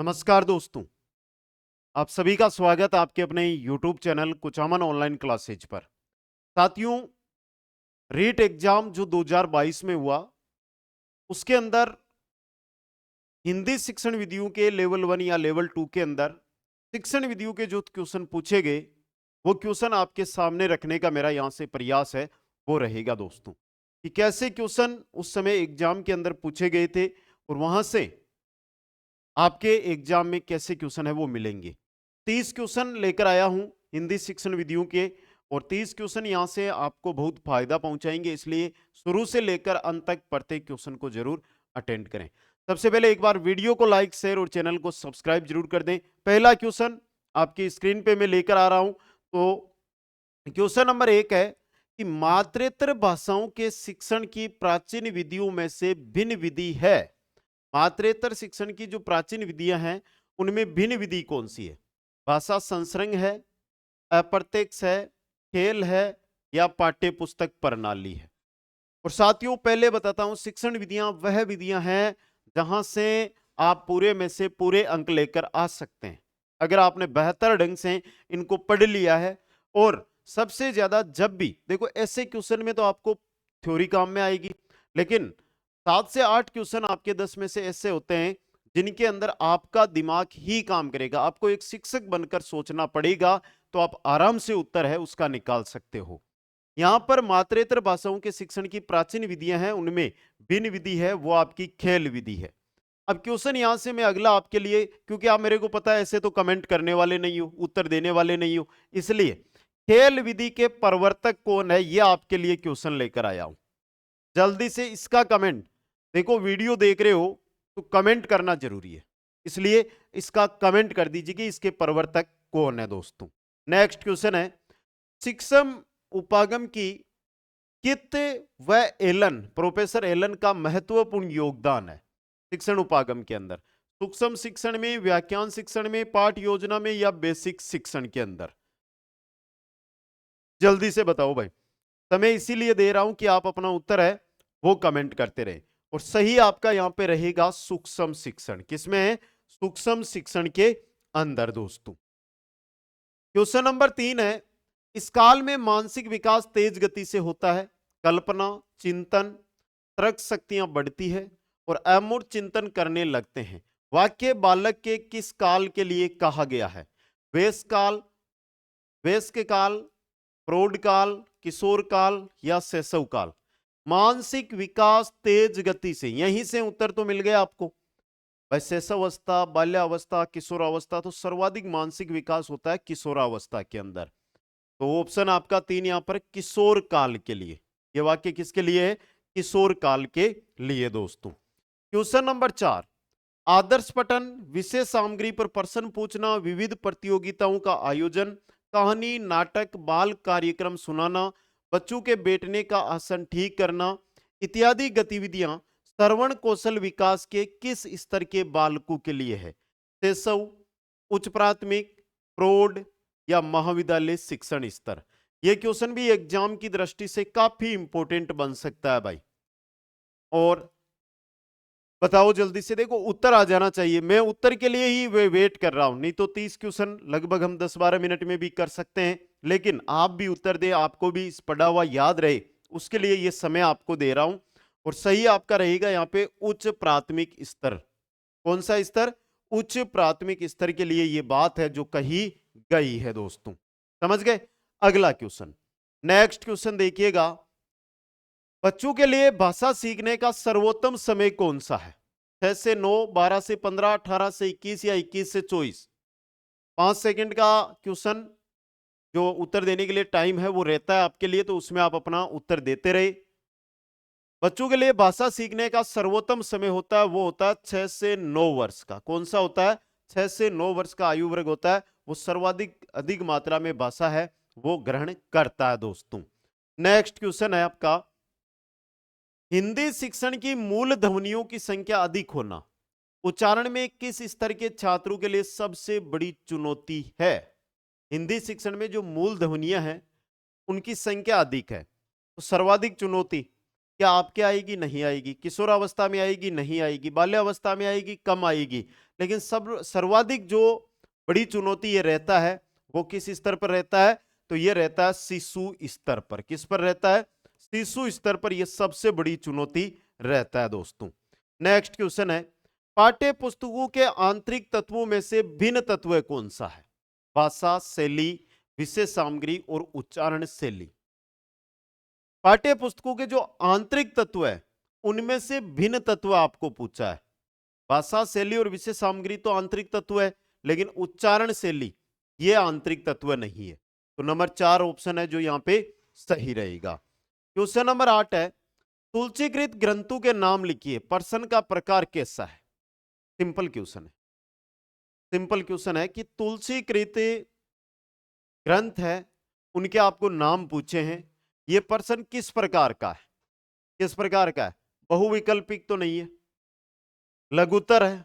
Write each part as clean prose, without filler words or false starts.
नमस्कार दोस्तों, आप सभी का स्वागत आपके अपने YouTube channel Kuchaman online classes पर। साथियों, रीट एग्जाम जो 2022 में हुआ, उसके अंदर हिंदी शिक्षण विधियों के लेवल 1 या लेवल 2 के अंदर शिक्षण विधियों के जो क्वेश्चन पूछे गए, वो क्वेश्चन आपके सामने रखने का मेरा यहां से प्रयास है। वो रहेगा दोस्तों कि कैसे क्वेश्चन उस समय एग्जाम के अंदर पूछे गए थे और वहां से आपके एग्जाम में कैसे क्वेश्चन है वो मिलेंगे। 30 क्वेश्चन लेकर आया हूं हिंदी शिक्षण विधियों के, और 30 क्वेश्चन यहां से आपको बहुत फायदा पहुंचाएंगे, इसलिए शुरू से लेकर अंत तक प्रत्येक क्वेश्चन को जरूर अटेंड करें। सबसे पहले एक बार वीडियो को लाइक, शेयर और चैनल को सब्सक्राइब जरूर कर दें। पहला क्वेश्चन आपकी स्क्रीन पे मैं लेकर आ रहा हूं। तो क्वेश्चन नंबर 1 है कि मातृत्व भाषाओं के शिक्षण की प्राचीन विधियों में से भिन्न विधि है। मातृत्व शिक्षण की जो प्राचीन विधियां हैं, उनमें भिन्न विधि कौन सी है? भाषा संसर्ग है, अप्रत्यक्ष है, खेल है या पाठ्य पुस्तक प्रणाली है? और साथियों, पहले बताता हूं, शिक्षण विधियां वह विधियां हैं जहां से आप पूरे में से पूरे अंक लेकर आ सकते हैं अगर आपने बेहतर ढंग से इनको पढ़ लिया है। और सबसे ज्यादा जब भी देखो, ऐसे क्वेश्चन में तो आपको थ्योरी काम में आएगी, लेकिन 7 से 8 क्वेश्चन आपके 10 में से ऐसे होते हैं जिनके अंदर आपका दिमाग ही काम करेगा। आपको एक शिक्षक बनकर सोचना पड़ेगा, तो आप आराम से उत्तर है उसका निकाल सकते हो। यहां पर मातृत्व भाषाओं के शिक्षण की प्राचीन विधियां हैं, उनमें भिन्न विधि है, वो आपकी खेल विधि है। अब क्वेश्चन यहां से मैं अगला आपके लिए, क्योंकि आप मेरे को पता है ऐसे तो कमेंट करने वाले नहीं हो, उत्तर देने वाले नहीं हो, इसलिए खेल विधि के प्रवर्तक कौन है, यह आपके लिए क्वेश्चन लेकर आया हूं। जल्दी से इसका कमेंट, देखो वीडियो देख रहे हो तो कमेंट करना जरूरी है, इसलिए इसका कमेंट कर दीजिए कि इसके प्रवर्तक कौन है दोस्तों। नेक्स्ट क्वेश्चन है, शिक्षण उपागम की कित व एलन, प्रोफेसर एलन का महत्वपूर्ण योगदान है शिक्षण उपागम के अंदर? सूक्ष्म शिक्षण में, व्याख्यान शिक्षण में, पाठ योजना में या बेसिक शिक्षण के अंदर? जल्दी से बताओ भाई। समय इसीलिए दे रहा हूं कि आप अपना उत्तर है वो कमेंट करते रहे। और सही आपका यहां पे रहेगा सूक्ष्म शिक्षण। किसमें है? सूक्ष्म शिक्षण के अंदर दोस्तों। क्वेश्चन नंबर 3 है, इस काल में मानसिक विकास तेज गति से होता है। कल्पना, चिंतन, तर्क शक्तियां बढ़ती है और अमूर्त चिंतन करने लगते हैं। वाक्य बालक के किस काल के लिए कहा गया है? वेश काल, वयस्क काल, प्रौढ़ काल, किशोर काल या शैशव काल? मानसिक विकास तेज गति से, यहीं से उत्तर तो मिल गया आपको भाई। शैशवावस्था, बाल्यावस्था, किशोरावस्था, तो सर्वाधिक मानसिक विकास होता है किशोरावस्था के अंदर। तो ऑप्शन आपका 3 यहां पर किशोर काल के लिए। यह वाक्य किसके लिए है? किशोर काल के लिए दोस्तों। क्वेश्चन नंबर 4, आदर्श पठन, विशेष सामग्री पर प्रश्न पूछना, विविध प्रतियोगिताओं का आयोजन, कहानी, नाटक, बाल कार्यक्रम सुनाना, बच्चों के बैठने का आसन ठीक करना इत्यादि गतिविधियां श्रवण कौशल विकास के किस स्तर के बालकों के लिए है? शैशव, उच्च प्राथमिक, प्रौढ़ या महाविद्यालय शिक्षण स्तर? यह क्वेश्चन भी एग्जाम की दृष्टि से काफी इंपॉर्टेंट बन सकता है भाई। और बताओ जल्दी से, देखो उत्तर आ जाना चाहिए। मैं उत्तर के लिए ही वेट कर रहा हूं, नहीं तो 30 क्वेश्चन लगभग हम 10-12 मिनट में भी कर सकते हैं, लेकिन आप भी उत्तर दे, आपको भी इस पढ़ा हुआ याद रहे, उसके लिए ये समय आपको दे रहा हूं। और सही आपका रहेगा यहाँ पे उच्च प्राथमिक स्तर। कौन सा स्तर? उच्च प्राथमिक स्तर के लिए ये बात है जो कही गई है दोस्तों। समझ गए? अगला क्वेश्चन, नेक्स्ट क्वेश्चन देखिएगा, बच्चों के लिए भाषा सीखने का सर्वोत्तम समय कौन सा है? 6 से 9, 12 से 15, 18 से 21 या 21 से 24? 5 सेकंड का क्वेश्चन जो उत्तर देने के लिए टाइम है वो रहता है आपके लिए, तो उसमें आप अपना उत्तर देते रहे। बच्चों के लिए भाषा सीखने का सर्वोत्तम समय होता है, वो होता है 6 से 9 वर्ष का। कौन सा होता है? 6 से 9 वर्ष का आयु वर्ग होता है, वो सर्वाधिक अधिक मात्रा में भाषा है वो ग्रहण करता है दोस्तों। नेक्स्ट क्वेश्चन है आपका, हिंदी शिक्षण की मूल ध्वनियों की संख्या अधिक होना उच्चारण में किस स्तर के छात्रों के लिए सबसे बड़ी चुनौती है? हिंदी शिक्षण में जो मूल ध्वनियां हैं उनकी संख्या अधिक है, तो सर्वाधिक चुनौती क्या आपके आएगी? नहीं आएगी। किशोरावस्था में आएगी? नहीं आएगी। बाल्यावस्था में आएगी? कम आएगी। लेकिन सब सर्वाधिक जो बड़ी चुनौती ये रहता है वो किस स्तर पर रहता है? तो ये रहता है शिशु स्तर पर। किस पर रहता है? शिशु स्तर पर ये सबसे बड़ी चुनौती रहता है दोस्तों। नेक्स्ट क्वेश्चन है, पाठ्य पुस्तकों के आंतरिक तत्वों में से भिन्न तत्व कौन सा है? भाषा, शैली, विषय सामग्री और उच्चारण शैली। पाठ्य पुस्तकों के जो आंतरिक तत्व है उनमें से भिन्न तत्व आपको पूछा है। भाषा, शैली और विषय सामग्री तो आंतरिक तत्व है, लेकिन उच्चारण शैली ये आंतरिक तत्व नहीं है। तो नंबर 4 ऑप्शन है जो यहां पे सही रहेगा। क्वेश्चन नंबर 8 है, तुलसीकृत ग्रंथों के नाम लिखिए, प्रश्न का प्रकार कैसा है? सिंपल क्वेश्चन है। सिंपल क्वेश्चन है कि तुलसीकृत ग्रंथ है उनके आपको नाम पूछे हैं, ये प्रश्न किस प्रकार का है? किस प्रकार का है? बहुविकल्पिक तो नहीं है, लघुत्तर है,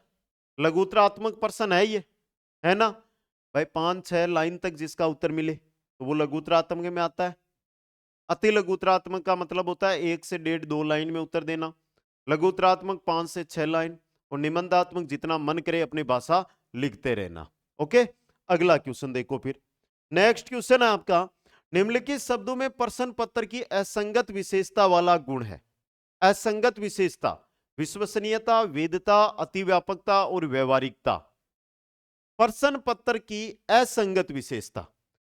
लघुत्तरात्मक प्रश्न है ये, है ना भाई? 5-6 लाइन तक जिसका उत्तर मिले तो वो लघुत्तरात्मक में आता है। अति लघुत्तरात्मक का मतलब होता है 1 से 1.5-2 लाइन में उत्तर देना। लघुत्तरात्मक 5 से 6 लाइन, और निबंधात्मक जितना मन करे अपनी भाषा लिखते रहना। ओके, अगला क्वेश्चन देखो फिर। नेक्स्ट क्वेश्चन है आपका, निम्नलिखित शब्दों में प्रश्न पत्र की असंगत विशेषता वाला गुण है। असंगत विशेषता, विश्वसनीयता, वेदता, अतिव्यापकता और व्यवहारिकता। प्रश्न पत्र की असंगत विशेषता,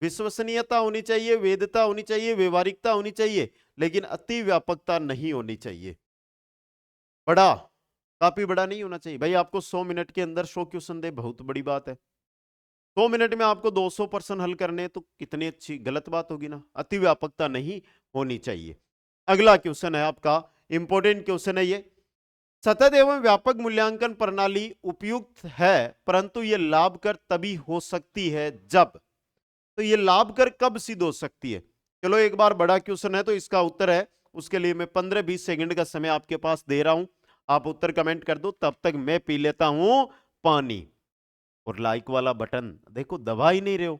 विश्वसनीयता होनी चाहिए, वेदता होनी चाहिए, व्यवहारिकता होनी चाहिए, लेकिन अति व्यापकता नहीं होनी चाहिए। बड़ा, काफी बड़ा नहीं होना चाहिए भाई। आपको 100 मिनट के अंदर 100 क्वेश्चन दे, बहुत बड़ी बात है। 100 मिनट में आपको 200 प्रश्न हल करने, तो कितनी अच्छी गलत बात होगी ना। अति व्यापकता नहीं होनी चाहिए। अगला क्वेश्चन है आपका, इंपॉर्टेंट क्वेश्चन है ये, सतत एवं व्यापक मूल्यांकन प्रणाली उपयुक्त है, परंतु यह लाभकर तभी हो सकती है जब। तो ये लाभकर कब सिद्ध हो सकती है? चलो एक बार बड़ा क्वेश्चन है तो इसका उत्तर है, उसके लिए मैं 15-20 सेकंड का समय आपके पास दे रहा हूं, आप उत्तर कमेंट कर दो, तब तक मैं पी लेता हूं पानी। और लाइक वाला बटन देखो दबा ही नहीं रहे हो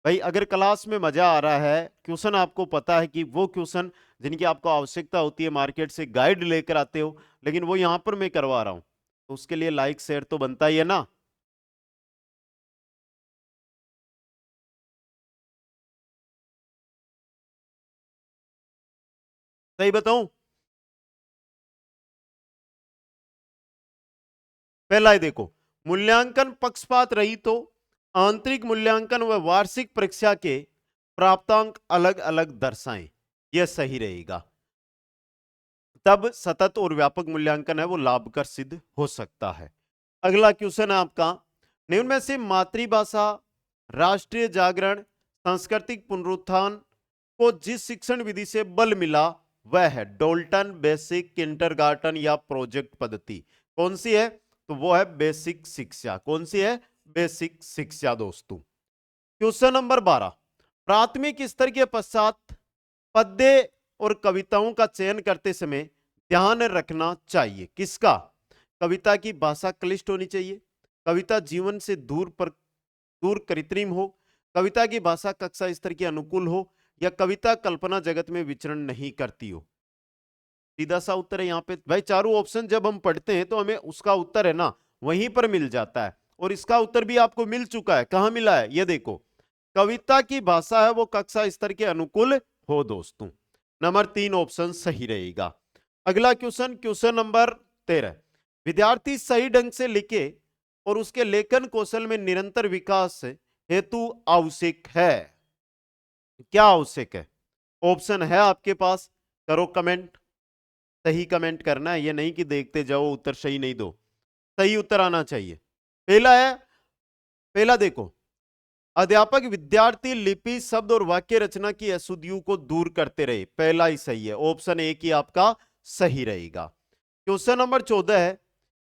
भाई। अगर क्लास में मजा आ रहा है, क्वेश्चन आपको पता है कि वो क्वेश्चन जिनकी आपको आवश्यकता होती है मार्केट से गाइड लेकर आते हो, लेकिन वो यहां पर मैं करवा रहा हूं, तो उसके लिए लाइक शेयर तो बनता ही है ना। सही बताऊं? पहला है देखो, मूल्यांकन पक्षपात रहित तो आंतरिक मूल्यांकन व वार्षिक परीक्षा के प्राप्तांक अलग अलग दर्शाएं, यह सही रहेगा। तब सतत और व्यापक मूल्यांकन है वो लाभकर सिद्ध हो सकता है। अगला क्वेश्चन है आपका, निम्न में से मातृभाषा, राष्ट्रीय जागरण, सांस्कृतिक पुनरुत्थान को जिस शिक्षण विधि से बल मिला वह है डोल्टन, बेसिक, किंडरगार्टन या प्रोजेक्ट पद्धति। कौन सी है? तो वो है बेसिक शिक्षा। कौन सी है? बेसिक शिक्षा दोस्तों। क्वेश्चन नंबर 12, प्राथमिक स्तर के पश्चात पद्य और कविताओं का चयन करते समय ध्यान रखना चाहिए किसका? कविता की भाषा क्लिष्ट होनी चाहिए, कविता जीवन से दूर कृत्रिम हो, कविता की भाषा कक्षा स्तर के अनुकूल हो, या कविता कल्पना जगत में विचरण नहीं करती हो। सीधा सा उत्तर है यहाँ पे भाई। चारों ऑप्शन जब हम पढ़ते हैं तो हमें उसका उत्तर है ना वहीं पर मिल जाता है, और इसका उत्तर भी आपको मिल चुका है। कहां मिला है? ये देखो, कविता की भाषा है वो कक्षा स्तर के अनुकूल हो दोस्तों। नंबर 3 ऑप्शन सही रहेगा। अगला क्वेश्चन, क्वेश्चन नंबर 13, विद्यार्थी सही ढंग से लिखे और उसके लेखन कौशल में निरंतर विकास हेतु आवश्यक है। क्या आवश्यक है? ऑप्शन है आपके पास, करो कमेंट। सही कमेंट करना है, ये नहीं कि देखते जाओ उत्तर सही नहीं दो, सही उत्तर आना चाहिए। पहला है, पहला देखो, अध्यापक विद्यार्थी लिपि, शब्द और वाक्य रचना की अशुद्धियों को दूर करते रहे। पहला ही सही है, ऑप्शन ए की आपका सही रहेगा। क्वेश्चन नंबर 14 है,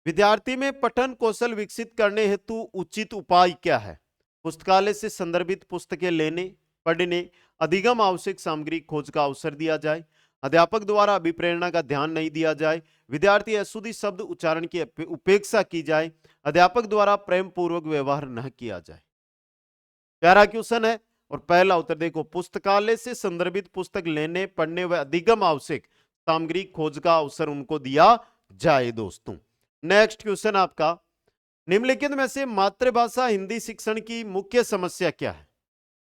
विद्यार्थी में पठन कौशल विकसित करने हेतु उचित उपाय क्या है? पुस्तकालय से संदर्भित पुस्तकें लेने, पढ़ने, अधिगम आवश्यक सामग्री खोज का अवसर दिया जाए, अध्यापक द्वारा अभिप्रेरणा का ध्यान नहीं दिया जाए, विद्यार्थी अशुद्धि शब्द उच्चारण की उपेक्षा की जाए, अध्यापक द्वारा प्रेम पूर्वक व्यवहार न किया जाए। प्यारा क्वेश्चन है। और पहला उत्तर देखो, पुस्तकालय से संदर्भित पुस्तक लेने, पढ़ने व अधिगम आवश्यक सामग्री खोज का अवसर उनको दिया जाए दोस्तों। नेक्स्ट क्वेश्चन आपका, निम्नलिखित में से मातृभाषा हिंदी शिक्षण की मुख्य समस्या क्या है?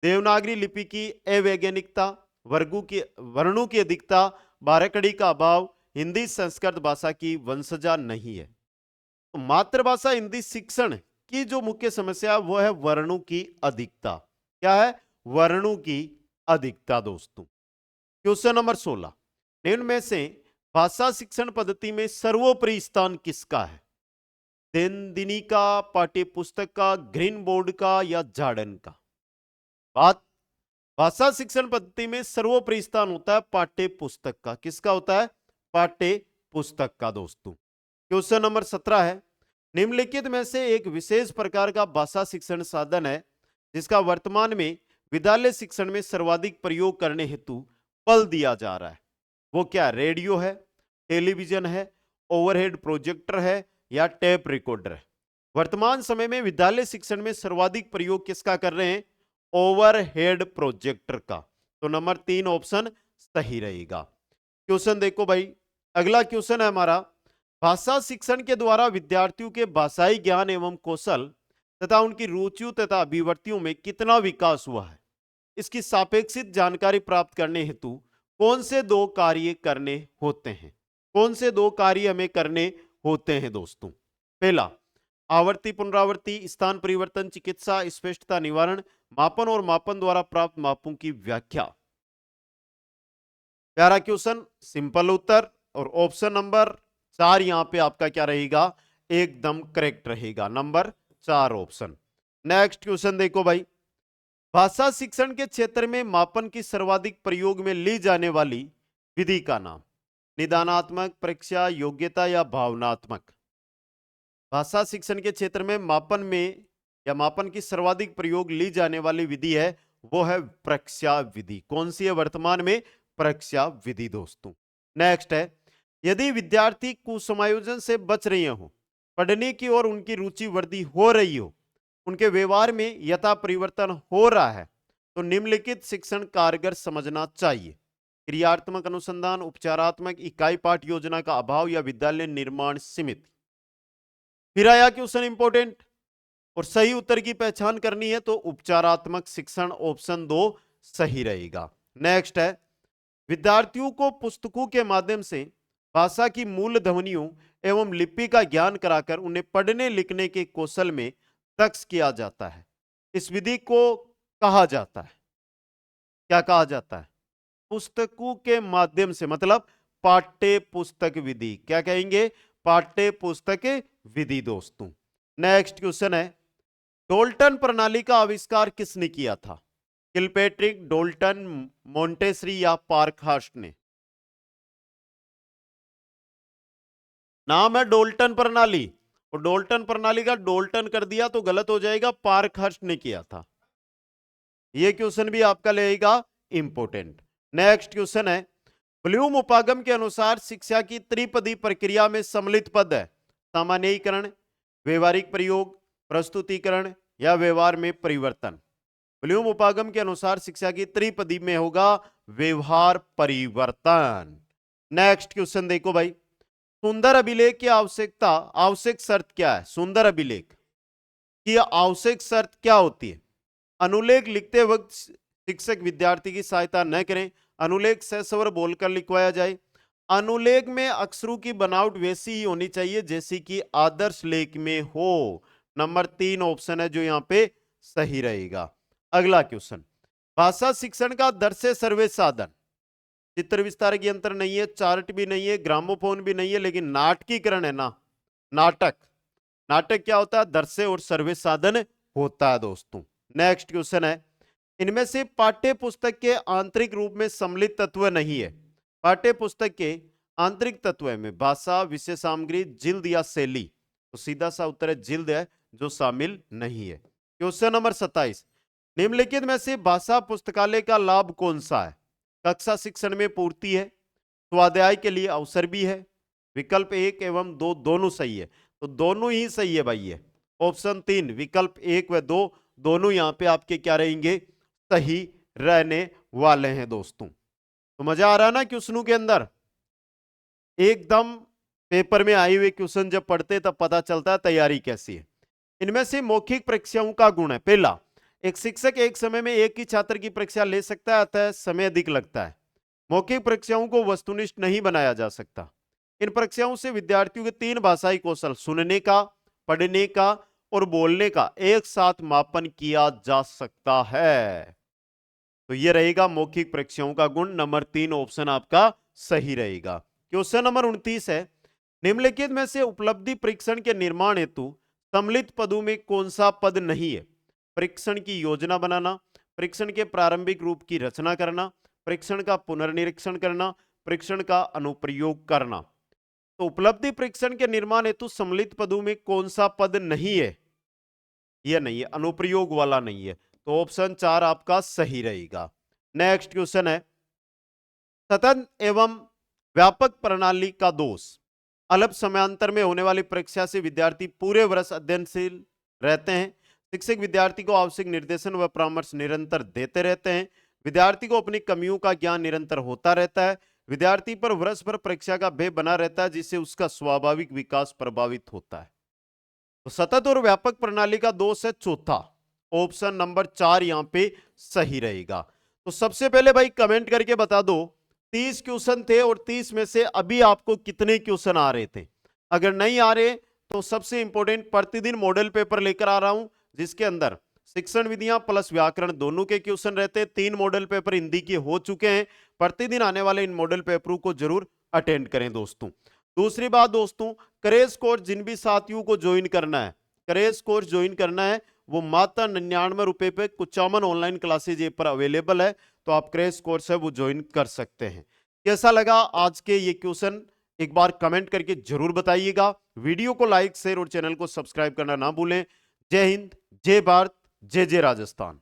देवनागरी लिपि की अवैज्ञानिकता, वर्णों की अधिकता, बारहकड़ी का अभाव, हिंदी संस्कृत भाषा की वंशजा नहीं है। तो मातृभाषा हिंदी शिक्षण की जो मुख्य समस्या है वो है वर्णों की अधिकता। क्या है? वर्णों की अधिकता दोस्तों। क्वेश्चन नंबर 16, निम्न में से भाषा शिक्षण पद्धति में सर्वोपरि स्थान किसका है? देनदिनी का, पाठ्य पुस्तक का, ग्रीन बोर्ड का या जार्डन का? बात भाषा शिक्षण पद्धति में सर्वोपरि स्थान होता है पाठ्य पुस्तक का। किसका होता है? पाठ्य पुस्तक का दोस्तों। क्वेश्चन नंबर 17 है, निम्नलिखित में से एक विशेष प्रकार का भाषा शिक्षण साधन है जिसका वर्तमान में विद्यालय शिक्षण में सर्वाधिक प्रयोग करने हेतु बल दिया जा रहा है। वो क्या? रेडियो है, टेलीविजन है, ओवरहेड प्रोजेक्टर है या टेप रिकॉर्डर है? वर्तमान समय में विद्यालय शिक्षण में सर्वाधिक प्रयोग किसका कर रहे हैं? ओवरहेड प्रोजेक्टर का। तो नंबर 3 ऑप्शन सही रहेगा। क्वेश्चन देखो भाई, अगला क्वेश्चन है हमारा, भाषा शिक्षण के द्वारा विद्यार्थियों के भाषाई ज्ञान एवं कौशल तथा उनकी रुचियों तथा अभिव्यक्तियों में कितना विकास हुआ है, इसकी सापेक्षित जानकारी प्राप्त करने हेतु कौन से 2 कार्य करने होते हैं? कौन से 2 कार्य हमें करने होते हैं दोस्तों? पहला, आवर्ती पुनरावर्ती, स्थान परिवर्तन, चिकित्सा, स्पष्टता निवारण, मापन और मापन द्वारा प्राप्त मापों की व्याख्या। प्यारा क्वेश्चन, सिंपल उत्तर, और ऑप्शन नंबर 4 यहां पे आपका क्या रहेगा? एकदम करेक्ट रहेगा, नंबर 4 ऑप्शन। नेक्स्ट क्वेश्चन देखो भाई, भाषा शिक्षण के क्षेत्र में मापन की सर्वाधिक प्रयोग में ली जाने वाली विधि का नाम? निदानात्मक, परीक्षा, योग्यता या भावनात्मक? भाषा शिक्षण के क्षेत्र में मापन की सर्वाधिक प्रयोग ली जाने वाली विधि है वो है परीक्षा विधि। कौन सी है वर्तमान में? परीक्षा विधि दोस्तों। नेक्स्ट है, यदि विद्यार्थी कुसमायोजन से बच रहे हो, पढ़ने की ओर उनकी रुचि वृद्धि हो रही हो, उनके व्यवहार में यथा परिवर्तन हो रहा है, तो निम्नलिखित शिक्षण कारगर समझना चाहिए? क्रियात्मक अनुसंधान, उपचारात्मक, इकाई पाठ योजना का अभाव या विद्यालय निर्माण समिति? फिर आया क्वेश्चन इंपॉर्टेंट, और सही उत्तर की पहचान करनी है तो उपचारात्मक शिक्षण ऑप्शन 2 सही रहेगा। नेक्स्ट है, विद्यार्थियों को पुस्तकों के माध्यम से भाषा की मूल ध्वनियों एवं लिपि का ज्ञान कराकर उन्हें पढ़ने लिखने के कौशल में दक्ष किया जाता है। इस विधि को कहा जाता है, क्या कहा जाता है? पुस्तकों के माध्यम से, मतलब पाठ्य पुस्तक विधि। क्या कहेंगे? पाठ्य पुस्तक विधि दोस्तों। नेक्स्ट क्वेश्चन है, डोल्टन प्रणाली का आविष्कार किसने किया था? किलपेट्रिक, डोल्टन, मोंटेसरी या पार्कहर्स्ट ने? नाम है डोल्टन प्रणाली, और डोल्टन प्रणाली का डोल्टन कर दिया तो गलत हो जाएगा, पार्कहर्स्ट ने किया था। यह क्वेश्चन भी आपका लेगा इंपोर्टेंट। नेक्स्ट क्वेश्चन है, ब्लूम उपागम के अनुसार शिक्षा की त्रिपदी प्रक्रिया में सम्मिलित पद है सामान्यीकरण, व्यवहारिक प्रयोग, प्रस्तुतिकरण या व्यवहार में परिवर्तन? ब्लूम उपागम के अनुसार शिक्षा की त्रिपदी में होगा व्यवहार परिवर्तन। नेक्स्ट क्वेश्चन देखो भाई, सुंदर अभिलेख की आवश्यक शर्त क्या है? सुंदर अभिलेख की आवश्यक शर्त क्या होती है? अनुलेख लिखते वक्त शिक्षक विद्यार्थी की सहायता न करें, अनुलेख सस्वर बोलकर लिखवाया जाए, अनुलेख में अक्षरों की बनावट वैसी ही होनी चाहिए जैसी कि आदर्श लेख में हो। नंबर 3 ऑप्शन है जो यहां पे सही रहेगा। अगला क्वेश्चन, भाषा शिक्षण का दर्शे सर्वे साधन? चित्र विस्तार की यंत्र नहीं है, चार्ट भी नहीं है, ग्रामोफोन भी नहीं है, लेकिन नाटकीकरण है ना, नाटक। नाटक क्या होता है? दर्शे और सर्वे साधन होता है दोस्तों। नेक्स्ट क्वेश्चन है, इनमें से पाठ्य पुस्तक के आंतरिक रूप में सम्मिलित तत्व नहीं है। पाठ्य पुस्तक के आंतरिक तत्व में भाषा, विषय सामग्री, जिल्द या शैली? तो सीधा सा उत्तर है जिल्द है जो शामिल नहीं है। क्वेश्चन नंबर 27, निम्नलिखित में से भाषा पुस्तकालय का लाभ कौन सा है? कक्षा शिक्षण में पूर्ति है, स्वाध्याय के लिए अवसर भी है, विकल्प 1 एवं 2 दोनों सही है। तो दोनों ही सही है भाई, ये ऑप्शन 3 विकल्प 1 व 2 दोनों यहां पे आपके क्या रहेंगे? सही रहने वाले हैं दोस्तों। तो मजा आ रहा है ना क्वेश्चनों के अंदर? एकदम पेपर में आए हुए क्वेश्चन जब पढ़ते तब पता चलता है तैयारी कैसी है। इनमें से मौखिक परीक्षाओं का गुण है, पहला, एक शिक्षक एक समय में एक ही छात्र की परीक्षा ले सकता है, अतः समय अधिक लगता है। मौखिक परीक्षाओं को वस्तुनिष्ठ नहीं बनाया जा सकता। इन परीक्षाओं से विद्यार्थियों के 3 भाषाई कौशल, सुनने का, पढ़ने का और बोलने का एक साथ मापन किया जा सकता है। तो ये रहेगा मौखिक परीक्षाओं का गुण, नंबर 3 ऑप्शन आपका सही रहेगा। क्वेश्चन नंबर 29 है, निम्नलिखित में से उपलब्धि परीक्षण के निर्माण हेतु सम्मिलित पदों में कौन सा पद नहीं है? परीक्षण की योजना बनाना, परीक्षण के प्रारंभिक रूप की रचना करना, परीक्षण का पुनर्निरीक्षण करना, परीक्षण का अनुप्रयोग करना। तो उपलब्धि परीक्षण के निर्माण हेतु सम्मिलित पदों में कौन सा पद नहीं है? यह नहीं है, अनुप्रयोग वाला नहीं है। तो ऑप्शन 4 आपका सही रहेगा। नेक्स्ट क्वेश्चन है, सतत एवं व्यापक प्रणाली का दोष, अल्प समयांतर में होने वाली परीक्षा से विद्यार्थी पूरे वर्ष अध्ययनशील रहते हैं। शिक्षक विद्यार्थी को आवश्यक निर्देशन व परामर्श निरंतर देते रहते हैं। विद्यार्थी को अपनी कमियों का ज्ञान निरंतर होता रहता है। विद्यार्थी पर वर्ष भर परीक्षा का भय बना रहता है, जिससे उसका स्वाभाविक विकास प्रभावित होता है। तो सतत और व्यापक प्रणाली का दोष है चौथा, ऑप्शन नंबर 4 यहां पे सही रहेगा। तो सबसे पहले भाई कमेंट करके बता दो, 30 क्वेश्चन थे और 30 में से अभी आपको कितने क्वेश्चन आ रहे थे? अगर नहीं आ रहे तो सबसे इंपॉर्टेंट प्रतिदिन मॉडल पेपर लेकर आ रहा हूं, जिसके अंदर शिक्षण विधियां प्लस व्याकरण दोनों के क्वेश्चन रहते हैं। 3 मॉडल पेपर हिंदी के हो चुके हैं। प्रतिदिन आने वाले इन मॉडल पेपरों को जरूर अटेंड करें दोस्तों। दूसरी बात दोस्तों, क्रैश कोर्स जिन भी साथियों को ज्वाइन करना है, क्रैश कोर्स ज्वाइन करना है, वो मात्र 99 रुपए पे कुचामन ऑनलाइन क्लासेज ऐप पर अवेलेबल है। तो आप क्रैश कोर्स है वो ज्वाइन कर सकते हैं। कैसा लगा आज के ये क्वेश्चन, एक बार कमेंट करके जरूर बताइएगा। वीडियो को लाइक, शेयर और चैनल को सब्सक्राइब करना ना भूलें। जय हिंद, जय भारत, जय जय राजस्थान।